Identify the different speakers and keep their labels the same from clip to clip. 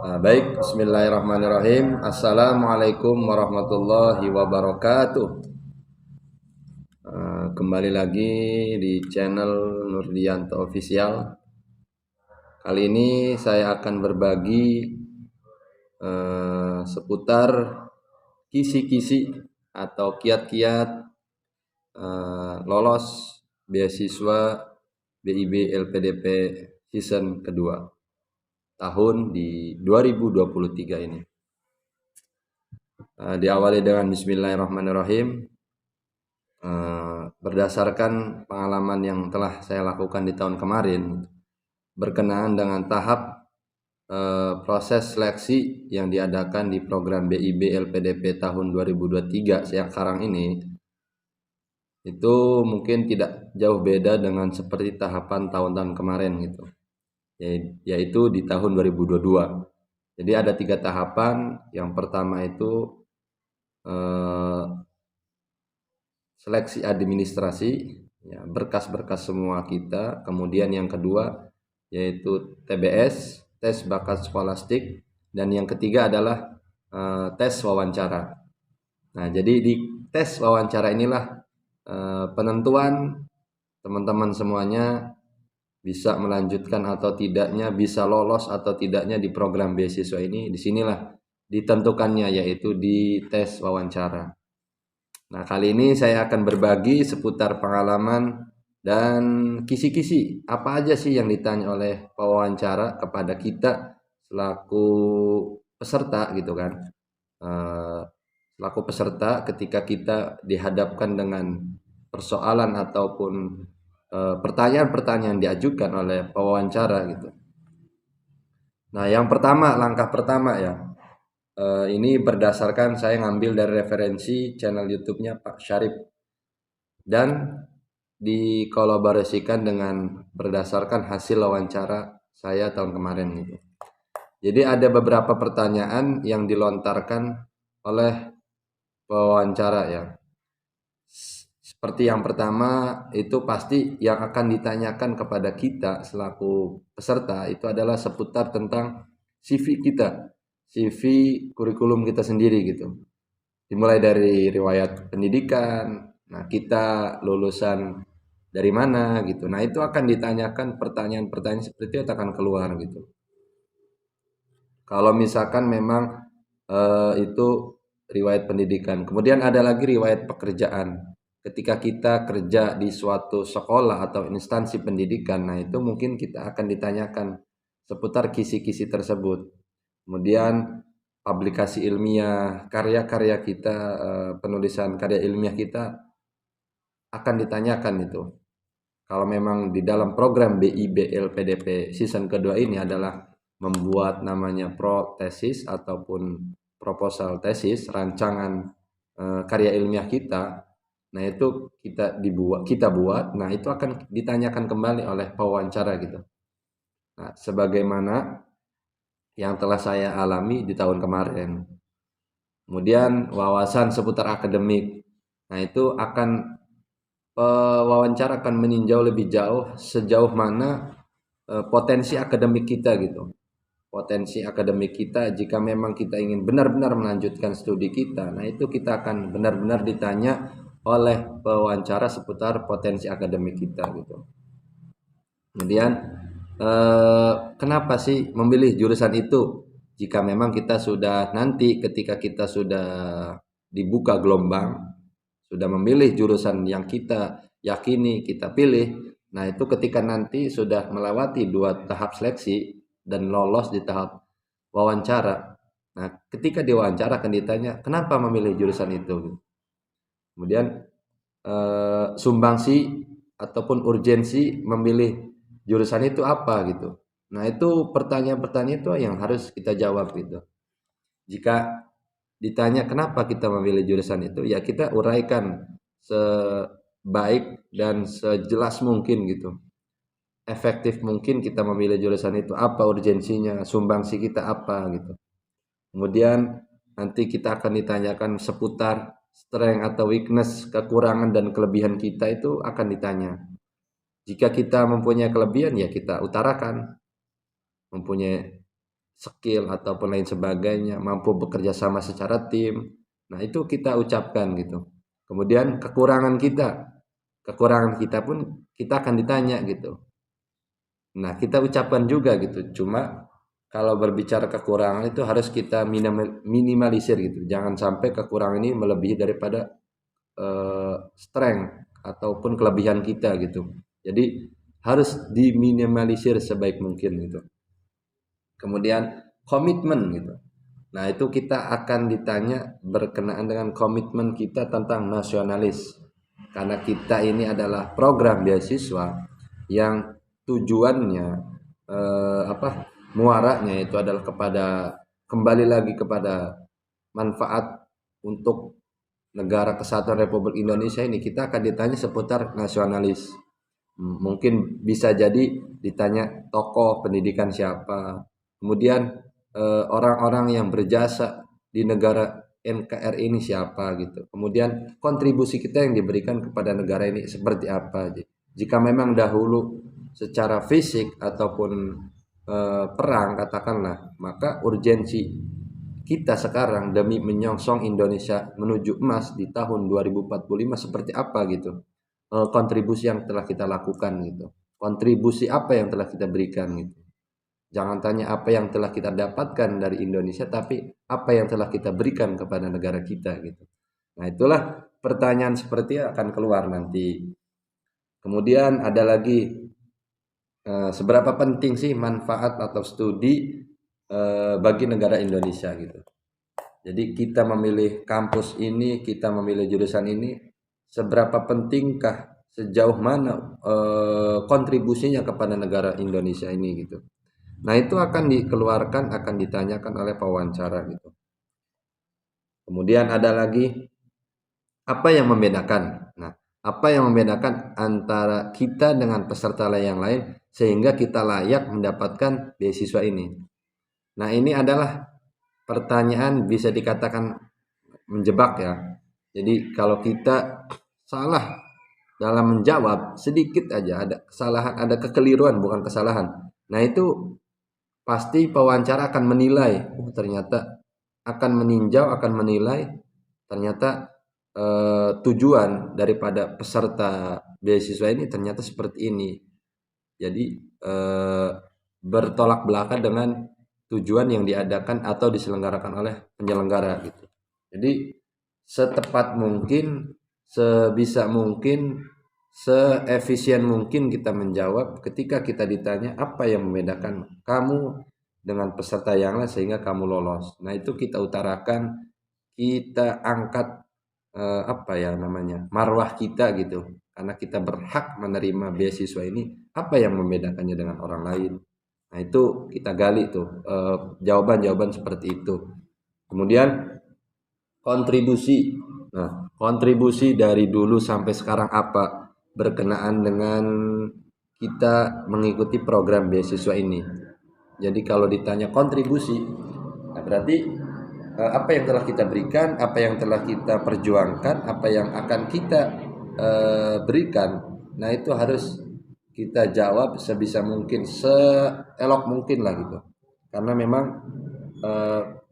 Speaker 1: Baik, bismillahirrahmanirrahim. Assalamualaikum warahmatullahi wabarakatuh. Kembali lagi di channel Nurdianto Official. Kali ini saya akan berbagi seputar kisi-kisi atau kiat-kiat lolos beasiswa BIB LPDP season kedua tahun di 2023 ini. Diawali dengan bismillahirrahmanirrahim. Berdasarkan pengalaman yang telah saya lakukan di tahun kemarin berkenaan dengan tahap proses seleksi yang diadakan di program BIB LPDP tahun 2023 sekarang ini, itu mungkin tidak jauh beda dengan seperti tahapan tahun-tahun kemarin gitu, yaitu di tahun 2022. Jadi ada 3 tahapan. Yang pertama itu seleksi administrasi, ya, berkas-berkas semua kita. Kemudian yang kedua yaitu TBS, tes bakat skolastik, dan yang ketiga adalah tes wawancara. Nah, jadi di tes wawancara inilah penentuan teman-teman semuanya bisa melanjutkan atau tidaknya, bisa lolos atau tidaknya di program beasiswa ini. Disinilah ditentukannya, yaitu di tes wawancara. Nah, kali ini saya akan berbagi seputar pengalaman dan kisi-kisi apa aja sih yang ditanya oleh pewawancara kepada kita selaku peserta gitu kan. Selaku peserta ketika kita dihadapkan dengan persoalan ataupun pertanyaan-pertanyaan diajukan oleh pewawancara gitu. Nah, yang pertama, langkah pertama ya, ini berdasarkan saya ngambil dari referensi channel YouTube-nya Pak Syarif dan dikolaborasikan dengan berdasarkan hasil wawancara saya tahun kemarin gitu. Jadi ada beberapa pertanyaan yang dilontarkan oleh pewawancara ya. Seperti yang pertama, itu pasti yang akan ditanyakan kepada kita selaku peserta itu adalah seputar tentang CV kita, CV kurikulum kita sendiri gitu. Dimulai dari riwayat pendidikan, nah kita lulusan dari mana gitu. Nah, itu akan ditanyakan pertanyaan-pertanyaan seperti itu akan keluar gitu. Kalau misalkan memang itu riwayat pendidikan. Kemudian ada lagi riwayat pekerjaan. Ketika kita kerja di suatu sekolah atau instansi pendidikan, nah itu mungkin kita akan ditanyakan seputar kisi-kisi tersebut. Kemudian publikasi ilmiah, karya-karya kita, penulisan karya ilmiah kita akan ditanyakan itu. Kalau memang di dalam program BIB LPDP season kedua ini adalah membuat namanya protesis ataupun proposal tesis, rancangan karya ilmiah kita. Nah, itu kita buat, nah itu akan ditanyakan kembali oleh pewawancara gitu. Nah, sebagaimana yang telah saya alami di tahun kemarin. Kemudian wawasan seputar akademik. Nah, itu akan pewawancara akan meninjau lebih jauh sejauh mana potensi akademik kita gitu. Potensi akademik kita jika memang kita ingin benar-benar melanjutkan studi kita. Nah, itu kita akan benar-benar ditanya oleh pewawancara seputar potensi akademik kita gitu. Kemudian kenapa sih memilih jurusan itu? Jika memang kita sudah nanti ketika kita sudah dibuka gelombang, sudah memilih jurusan yang kita yakini kita pilih, nah itu ketika nanti sudah melewati 2 tahap seleksi dan lolos di tahap wawancara. Nah, ketika diwawancara akan ditanya, kenapa memilih jurusan itu? Kemudian sumbangsi ataupun urgensi memilih jurusan itu apa gitu. Nah, itu pertanyaan-pertanyaan itu yang harus kita jawab gitu. Jika ditanya kenapa kita memilih jurusan itu, ya kita uraikan sebaik dan sejelas mungkin gitu. Efektif mungkin kita memilih jurusan itu, apa urgensinya, sumbangsi kita apa gitu. Kemudian nanti kita akan ditanyakan seputar strength atau weakness, kekurangan dan kelebihan kita itu akan ditanya. Jika kita mempunyai kelebihan ya kita utarakan. Mempunyai skill ataupun lain sebagainya, mampu bekerja sama secara tim. Nah, itu kita ucapkan gitu. Kemudian kekurangan kita pun kita akan ditanya gitu. Nah, kita ucapkan juga gitu. Cuma kalau berbicara kekurangan itu harus kita minimalisir gitu. Jangan sampai kekurangan ini melebihi daripada strength ataupun kelebihan kita gitu. Jadi harus diminimalisir sebaik mungkin gitu. Kemudian komitmen gitu. Nah, itu kita akan ditanya berkenaan dengan komitmen kita tentang nasionalis. Karena kita ini adalah program beasiswa yang tujuannya muaranya itu adalah kembali lagi kepada manfaat untuk negara kesatuan Republik Indonesia ini. Kita akan ditanya seputar nasionalis. Mungkin bisa jadi ditanya tokoh pendidikan siapa, kemudian orang-orang yang berjasa di negara NKRI ini siapa gitu. Kemudian kontribusi kita yang diberikan kepada negara ini seperti apa. Jika memang dahulu secara fisik ataupun perang katakanlah, maka urgensi kita sekarang demi menyongsong Indonesia menuju emas di tahun 2045 seperti apa gitu. Kontribusi yang telah kita lakukan gitu. Kontribusi apa yang telah kita berikan gitu. Jangan tanya apa yang telah kita dapatkan dari Indonesia, tapi apa yang telah kita berikan kepada negara kita gitu. Nah, itulah pertanyaan seperti akan keluar nanti. Kemudian ada lagi seberapa penting sih manfaat atau studi bagi negara Indonesia gitu. Jadi kita memilih kampus ini, kita memilih jurusan ini, seberapa pentingkah, sejauh mana kontribusinya kepada negara Indonesia ini gitu. Nah, itu akan dikeluarkan, akan ditanyakan oleh pewawancara gitu. Kemudian ada lagi apa yang membedakan. Nah, apa yang membedakan antara kita dengan peserta yang lain sehingga kita layak mendapatkan beasiswa ini. Nah, ini adalah pertanyaan bisa dikatakan menjebak ya. Jadi kalau kita salah dalam menjawab sedikit aja, ada kesalahan, ada kekeliruan bukan kesalahan. Nah, itu pasti pewawancara akan menilai, ternyata akan meninjau, akan menilai ternyata tujuan daripada peserta beasiswa ini ternyata seperti ini. Jadi bertolak belakang dengan tujuan yang diadakan atau diselenggarakan oleh penyelenggara gitu. Jadi setepat mungkin, sebisa mungkin, seefisien mungkin kita menjawab ketika kita ditanya apa yang membedakan kamu dengan peserta yang lain sehingga kamu lolos. Nah, itu kita utarakan, kita angkat marwah kita gitu. Karena kita berhak menerima beasiswa ini, apa yang membedakannya dengan orang lain. Nah, itu kita gali tuh jawaban-jawaban seperti itu. Kemudian kontribusi. Nah, kontribusi dari dulu sampai sekarang apa berkenaan dengan kita mengikuti program beasiswa ini. Jadi kalau ditanya kontribusi, nah berarti apa yang telah kita berikan, apa yang telah kita perjuangkan, apa yang akan kita berikan. Nah, itu harus kita jawab sebisa mungkin, seelok mungkin lah gitu. Karena memang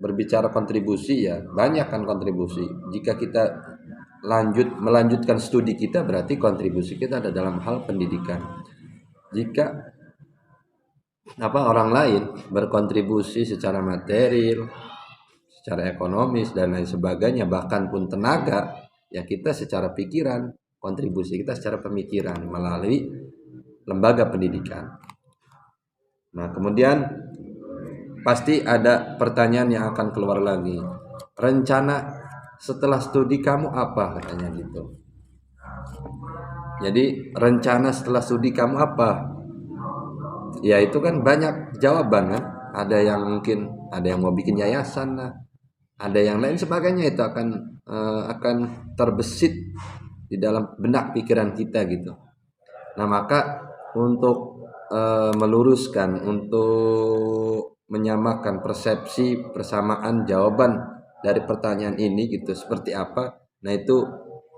Speaker 1: berbicara kontribusi ya banyak kan kontribusi. Jika kita melanjutkan studi kita, berarti kontribusi kita ada dalam hal pendidikan. Jika orang lain berkontribusi secara material, secara ekonomis dan lain sebagainya, bahkan pun tenaga, ya kita secara pikiran, kontribusi kita secara pemikiran melalui lembaga pendidikan. Nah, kemudian pasti ada pertanyaan yang akan keluar lagi. Rencana setelah studi kamu apa, katanya gitu. Jadi rencana setelah studi kamu apa? Ya itu kan banyak jawaban kan. Ada yang mungkin ada yang mau bikin yayasan lah, ada yang lain sebagainya. Itu akan terbesit di dalam benak pikiran kita gitu. Nah, maka untuk meluruskan, untuk menyamakan persepsi, persamaan jawaban dari pertanyaan ini gitu seperti apa. Nah, itu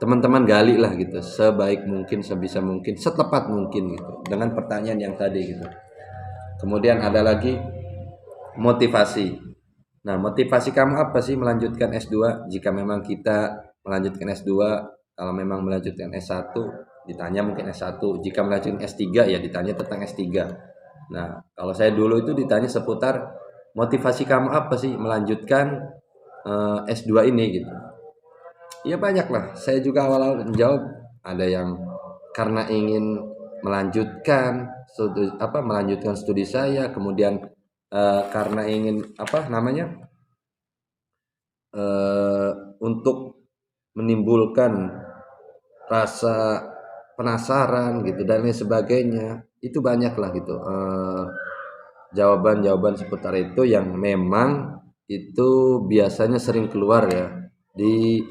Speaker 1: teman-teman gali lah gitu sebaik mungkin, sebisa mungkin, setepat mungkin gitu dengan pertanyaan yang tadi gitu. Kemudian ada lagi motivasi. Nah, motivasi kamu apa sih melanjutkan S2? Jika memang kita melanjutkan S2, kalau memang melanjutkan S1, ditanya mungkin S1. Jika melanjutkan S3, ya ditanya tentang S3. Nah, kalau saya dulu itu ditanya seputar motivasi kamu apa sih melanjutkan S2 ini gitu. Ya banyak lah. Saya juga awal-awal menjawab ada yang karena ingin melanjutkan studi saya, kemudian karena ingin eh, untuk menimbulkan rasa penasaran gitu dan lain sebagainya. Itu banyak lah gitu jawaban-jawaban seputar itu yang memang itu biasanya sering keluar ya di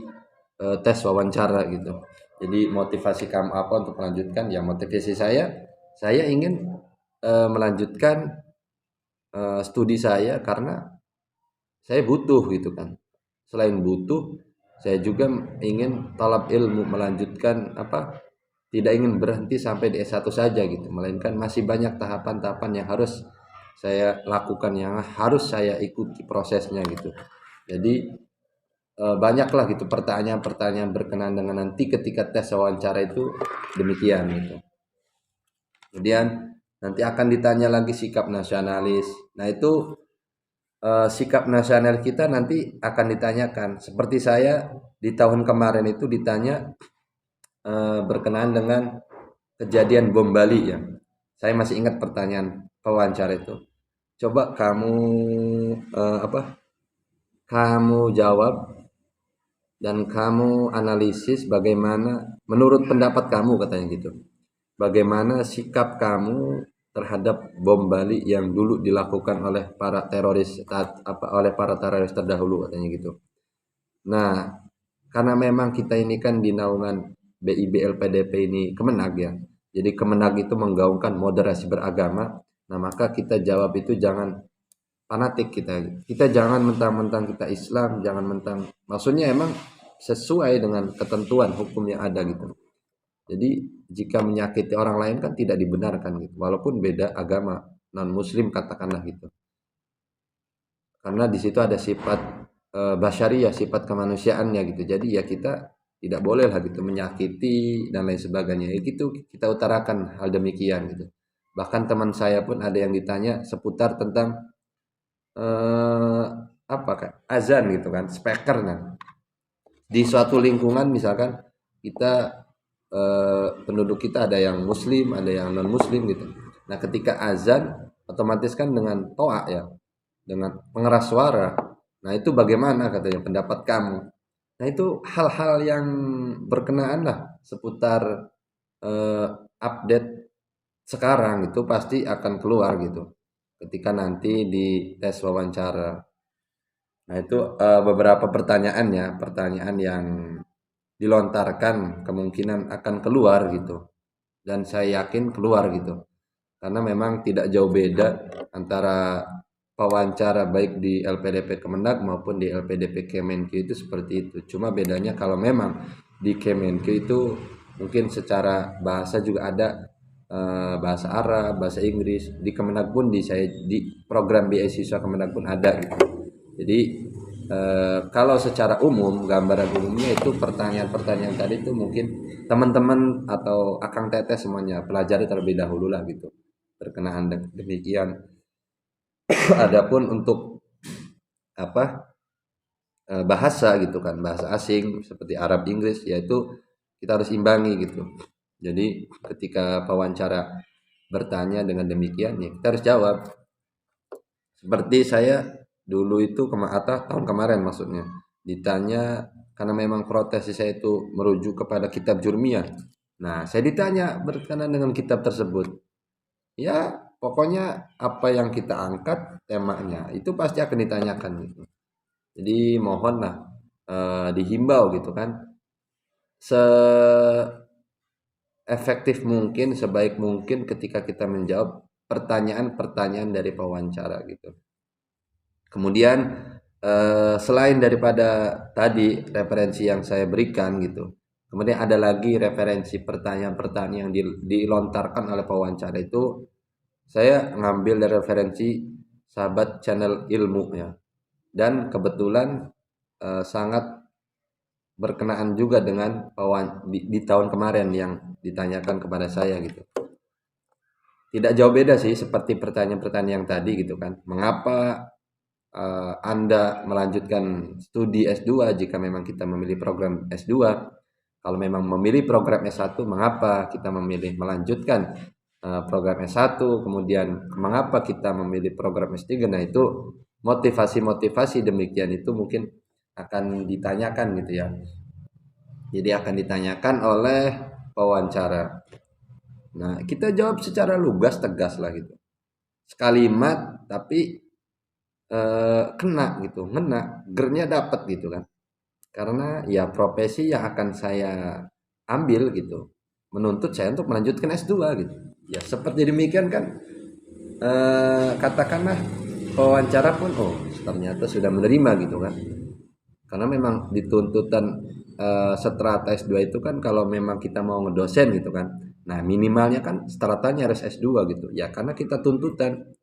Speaker 1: tes wawancara gitu. Jadi motivasi kamu apa untuk melanjutkan? Ya motivasi saya ingin melanjutkan studi saya karena saya butuh gitu kan. Selain butuh, saya juga ingin talab ilmu melanjutkan tidak ingin berhenti sampai di S1 saja gitu, melainkan masih banyak tahapan-tahapan yang harus saya lakukan, yang harus saya ikuti prosesnya gitu. Jadi banyaklah gitu pertanyaan-pertanyaan berkenaan dengan nanti ketika tes wawancara itu demikian gitu. Kemudian nanti akan ditanya lagi sikap nasionalis. Nah itu sikap nasional kita nanti akan ditanyakan. Seperti saya di tahun kemarin itu ditanya berkenaan dengan kejadian bom Bali ya. Saya masih ingat pertanyaan pewawancara itu. Coba kamu kamu jawab dan kamu analisis bagaimana menurut pendapat kamu katanya gitu. Bagaimana sikap kamu terhadap bom Bali yang dulu dilakukan oleh para teroris terdahulu katanya gitu. Nah, karena memang kita ini kan di naungan BIB LPDP ini Kemenag ya. Jadi Kemenag itu menggaungkan moderasi beragama. Nah, maka kita jawab itu jangan fanatik kita. Kita jangan mentang-mentang kita Islam, jangan maksudnya emang sesuai dengan ketentuan hukum yang ada gitu. Jadi jika menyakiti orang lain kan tidak dibenarkan gitu, walaupun beda agama, non muslim katakanlah gitu. Karena di situ ada sifat basyariah, sifat kemanusiaannya gitu. Jadi ya kita tidak boleh lah gitu menyakiti dan lain sebagainya. Itu kita utarakan hal demikian gitu. Bahkan teman saya pun ada yang ditanya seputar tentang azan gitu kan, speaker nah. Di suatu lingkungan misalkan kita penduduk kita ada yang muslim, ada yang non muslim gitu. Nah, ketika azan otomatis kan dengan toa ya, dengan pengeras suara. Nah, itu bagaimana katanya pendapat kamu? Nah, itu hal-hal yang berkenaan lah seputar update sekarang itu pasti akan keluar gitu. Ketika nanti di tes wawancara. Nah, itu beberapa pertanyaan yang dilontarkan kemungkinan akan keluar gitu. Dan saya yakin keluar gitu. Karena memang tidak jauh beda antara wawancara baik di LPDP Kemenag maupun di LPDP Kemenq itu seperti itu. Cuma bedanya kalau memang di Kemenq itu mungkin secara bahasa juga ada bahasa Arab, bahasa Inggris. Di Kemenag pun di program beasiswa Kemenag pun ada gitu. Jadi kalau secara umum gambaran umumnya itu pertanyaan-pertanyaan tadi itu mungkin teman-teman atau akang teteh semuanya pelajari terlebih dahulu lah gitu berkenaan demikian. Adapun untuk bahasa gitu kan, bahasa asing seperti Arab, Inggris, yaitu kita harus imbangi gitu. Jadi ketika pewawancara bertanya dengan demikian ya kita harus jawab. Seperti saya dulu itu tahun kemarin maksudnya ditanya karena memang protes saya itu merujuk kepada kitab Jurmiyah. Nah, saya ditanya berkenaan dengan kitab tersebut. Ya, pokoknya apa yang kita angkat temanya itu pasti akan ditanyakan gitu. Jadi mohonlah dihimbau gitu kan. Seefektif mungkin, sebaik mungkin ketika kita menjawab pertanyaan-pertanyaan dari pewawancara gitu. Kemudian selain daripada tadi referensi yang saya berikan gitu, kemudian ada lagi referensi pertanyaan-pertanyaan yang dilontarkan oleh pewawancara itu saya ngambil dari referensi sahabat channel ilmu ya. Dan kebetulan sangat berkenaan juga dengan di tahun kemarin yang ditanyakan kepada saya gitu. Tidak jauh beda sih seperti pertanyaan-pertanyaan yang tadi gitu kan. Mengapa Anda melanjutkan studi S2 jika memang kita memilih program S2? Kalau memang memilih program S1, mengapa kita memilih melanjutkan program S1? Kemudian mengapa kita memilih program S3? Nah, itu motivasi-motivasi demikian itu mungkin akan ditanyakan gitu ya. Jadi akan ditanyakan oleh pewawancara. Nah, kita jawab secara lugas, tegas lah gitu. Sekalimat tapi kena gitu, ngena, gernya dapat gitu kan. Karena ya profesi yang akan saya ambil gitu menuntut saya untuk melanjutkan S2 gitu. Ya seperti demikian kan, katakanlah pewawancara pun ternyata sudah menerima gitu kan. Karena memang dituntutan strata S2 itu kan kalau memang kita mau ngedosen gitu kan. Nah, minimalnya kan stratanya harus S2 gitu. Ya karena kita tuntutan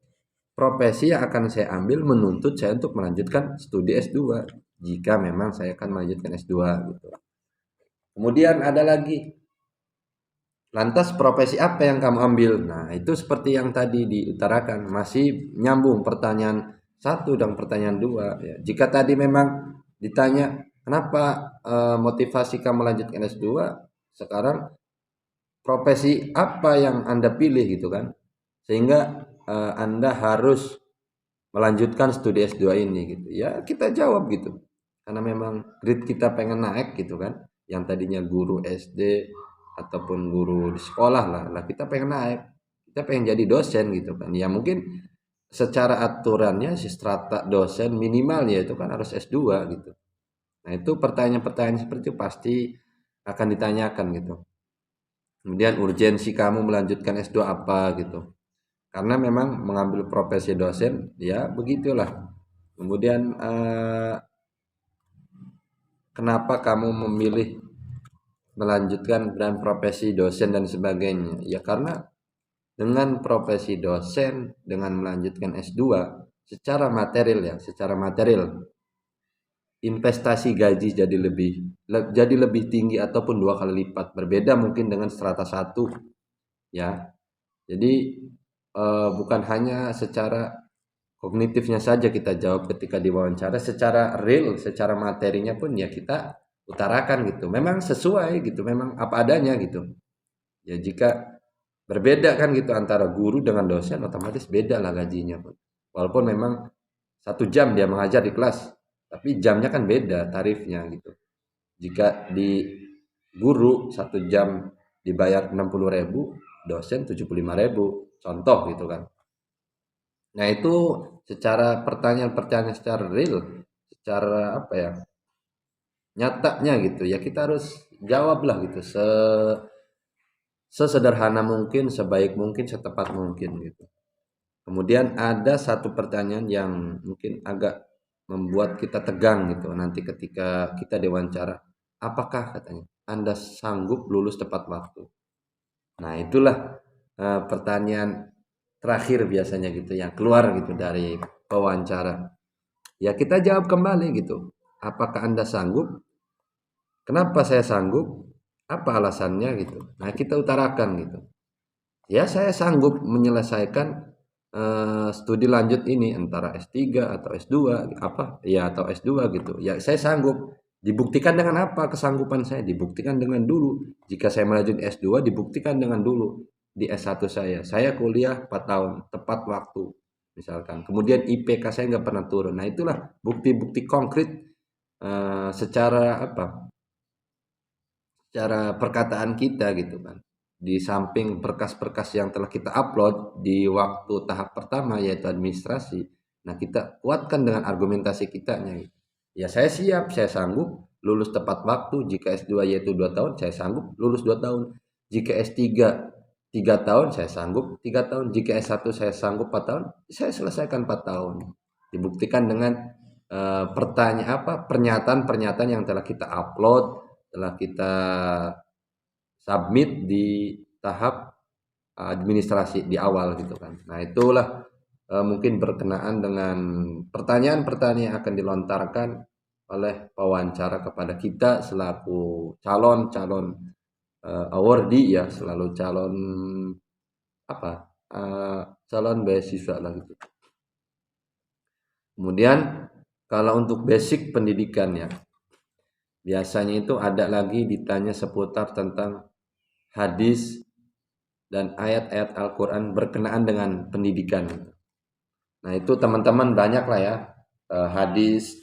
Speaker 1: profesi yang akan saya ambil menuntut saya untuk melanjutkan studi S2 jika memang saya akan melanjutkan S2 gitu. Kemudian ada lagi, lantas profesi apa yang kamu ambil? Nah, itu seperti yang tadi diutarakan, masih nyambung pertanyaan satu dan pertanyaan dua. Ya. Jika tadi memang ditanya kenapa motivasi kamu lanjutkan S2, sekarang profesi apa yang Anda pilih gitu kan? Sehingga Anda harus melanjutkan studi S2 ini gitu. Ya, kita jawab gitu. Karena memang grade kita pengen naik gitu kan. Yang tadinya guru SD ataupun guru di sekolah lah kita pengen naik. Kita pengen jadi dosen gitu kan. Ya mungkin secara aturannya si strata dosen minimalnya itu kan harus S2 gitu. Nah, itu pertanyaan-pertanyaan seperti itu pasti akan ditanyakan gitu. Kemudian urgensi kamu melanjutkan S2 apa gitu. Karena memang mengambil profesi dosen ya begitulah. Kemudian kenapa kamu memilih melanjutkan dan profesi dosen dan sebagainya? Ya karena dengan profesi dosen dengan melanjutkan S2 secara material investasi gaji jadi lebih tinggi ataupun 2 kali lipat, berbeda mungkin dengan strata 1 ya. Jadi bukan hanya secara kognitifnya saja kita jawab ketika diwawancara, secara real, secara materinya pun ya kita utarakan gitu. Memang sesuai gitu, memang apa adanya gitu. Ya jika berbeda kan gitu antara guru dengan dosen, otomatis beda lah gajinya pun. Walaupun memang 1 jam dia mengajar di kelas, tapi jamnya kan beda tarifnya gitu. Jika di guru 1 jam dibayar 60.000, dosen 75.000, contoh gitu kan. Nah, itu secara pertanyaan-pertanyaan secara real, secara apa ya, nyatanya gitu ya kita harus jawablah gitu sesederhana mungkin, sebaik mungkin, setepat mungkin gitu. Kemudian ada satu pertanyaan yang mungkin agak membuat kita tegang gitu nanti ketika kita diwawancara. Apakah katanya Anda sanggup lulus tepat waktu? Nah, itulah pertanyaan terakhir biasanya gitu yang keluar gitu dari wawancara. Ya kita jawab kembali gitu. Apakah Anda sanggup? Kenapa saya sanggup? Apa alasannya gitu. Nah, kita utarakan gitu. Ya saya sanggup menyelesaikan studi lanjut ini antara S3 atau S2 apa ya atau S2 gitu. Ya saya sanggup. Dibuktikan dengan apa kesanggupan saya? Dibuktikan dengan dulu. Jika saya melanjut S2 dibuktikan dengan dulu di S1 saya. Saya kuliah 4 tahun tepat waktu misalkan. Kemudian IPK saya nggak pernah turun. Nah, itulah bukti-bukti konkret secara apa? Secara perkataan kita gitu kan. Di samping berkas-berkas yang telah kita upload di waktu tahap pertama yaitu administrasi, nah kita kuatkan dengan argumentasi kitanya gitu. Ya saya siap, saya sanggup lulus tepat waktu. Jika S2 yaitu 2 tahun, saya sanggup lulus 2 tahun. Jika S3 3 tahun, saya sanggup 3 tahun. Jika S1 saya sanggup 4 tahun, saya selesaikan 4 tahun. Dibuktikan dengan pernyataan-pernyataan yang telah kita upload, telah kita submit di tahap administrasi di awal gitu kan. Nah, itulah mungkin berkenaan dengan pertanyaan-pertanyaan yang akan dilontarkan oleh pewawancara kepada kita selaku calon-calon awardee ya, selalu calon calon beasiswa lah gitu. Kemudian kalau untuk basic pendidikan ya, biasanya itu ada lagi ditanya seputar tentang hadis dan ayat-ayat Al-Quran berkenaan dengan pendidikan. Nah itu teman-teman banyak lah ya, hadis,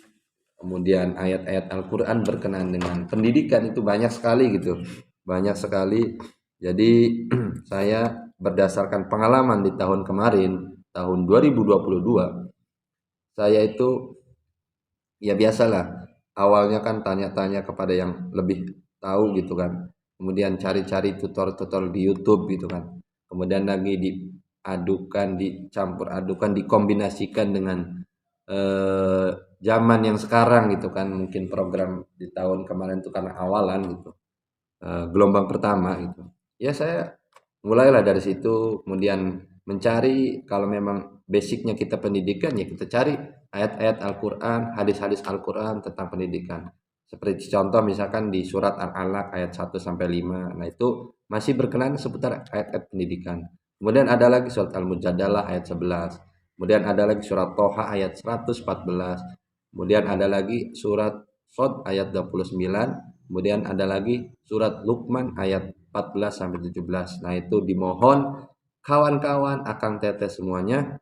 Speaker 1: kemudian ayat-ayat Al-Quran berkenaan dengan pendidikan itu banyak sekali gitu. Banyak sekali. Jadi saya berdasarkan pengalaman di tahun kemarin, tahun 2022, saya itu ya biasalah, awalnya kan tanya-tanya kepada yang lebih tahu gitu kan. Kemudian cari-cari tutor-tutor di YouTube gitu kan. Kemudian lagi diadukan, dicampur adukan, dikombinasikan dengan zaman yang sekarang gitu kan. Mungkin program di tahun kemarin itu karena awalan gitu, gelombang pertama gitu. Ya saya mulailah dari situ, kemudian mencari kalau memang basicnya kita pendidikan ya kita cari ayat-ayat Al-Quran, hadis-hadis Al-Quran tentang pendidikan. Seperti contoh misalkan di surat Al-Alaq ayat 1-5. Nah itu masih berkenaan seputar ayat-ayat pendidikan. Kemudian ada lagi surat Al-Mujadalah ayat 11. Kemudian ada lagi surat Toha ayat 114. Kemudian ada lagi surat Shad ayat 29. Kemudian ada lagi surat Luqman ayat 14-17. Nah itu dimohon kawan-kawan akang teteh semuanya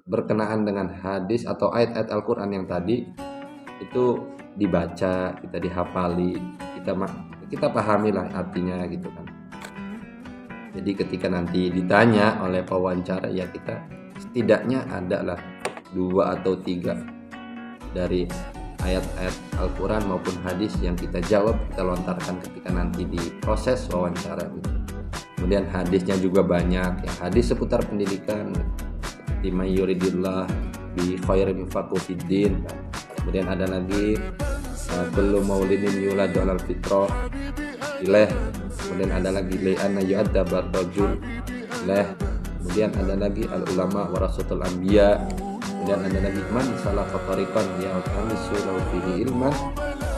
Speaker 1: berkenaan dengan hadis atau ayat-ayat Al-Quran yang tadi itu dibaca, kita dihafali, kita pahami lah artinya gitu kan. Jadi ketika nanti ditanya oleh pewawancara ya kita setidaknya adalah 2 atau 3 dari ayat-ayat Al-Quran maupun hadis yang kita jawab, kita lontarkan ketika nanti di proses wawancara gitu. Kemudian hadisnya juga banyak ya, hadis seputar pendidikan seperti mayyuridillah bi khairin yufaqihu fiddin. Kemudian ada lagi kullu maulidin yuladu alal fitrah ilaih. Kemudian ada lagi li'anna yu'addabar rajul ilaih. Kemudian ada lagi al ulama warasatul anbiya. Kemudian ada lagi man salaka tariqan ya'tamisu lahu fihi ilman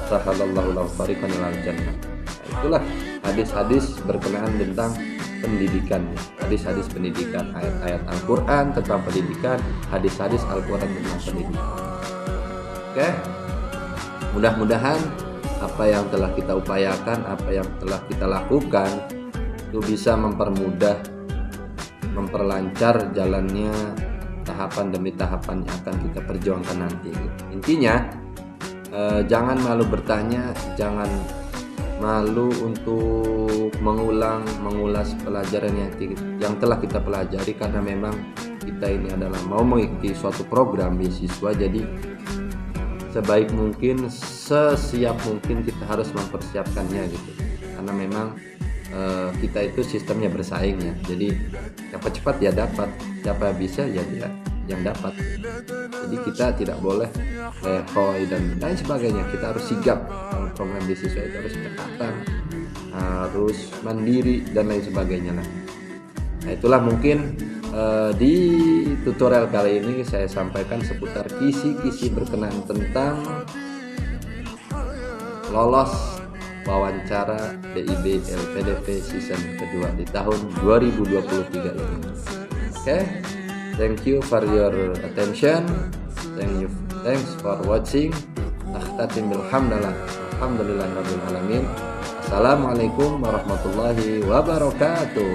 Speaker 1: sahalallahu lahu tariqan ilal jannah. Nah, itulah hadis-hadis berkenaan tentang pendidikan, hadis-hadis pendidikan, ayat-ayat Al-Quran tentang pendidikan, hadis-hadis Al-Quran tentang pendidikan. Oke, mudah-mudahan apa yang telah kita upayakan, apa yang telah kita lakukan itu bisa mempermudah, memperlancar jalannya tahapan demi tahapan yang akan kita perjuangkan nanti. Intinya jangan malu bertanya, jangan malu untuk mengulas pelajaran yang telah kita pelajari, karena memang kita ini adalah mau mengikuti suatu program beasiswa. Jadi sebaik mungkin, sesiap mungkin kita harus mempersiapkannya gitu, karena memang kita itu sistemnya bersaing ya. Jadi siapa cepat ya dapat, siapa bisa ya dia yang dapat. Jadi kita tidak boleh lehoi dan lain sebagainya. Kita harus sigap. Program beasiswa itu harus cekatan, harus mandiri dan lain sebagainya lah. Nah itulah mungkin di tutorial kali ini saya sampaikan seputar kisi-kisi berkenaan tentang lolos wawancara DIB LPDP season kedua di tahun 2023 ini. Oke, thank you for your attention. Thanks for watching. Akhtatim bilhamdalillah. Alhamdulillahirabbil alamin. Assalamualaikum warahmatullahi wabarakatuh.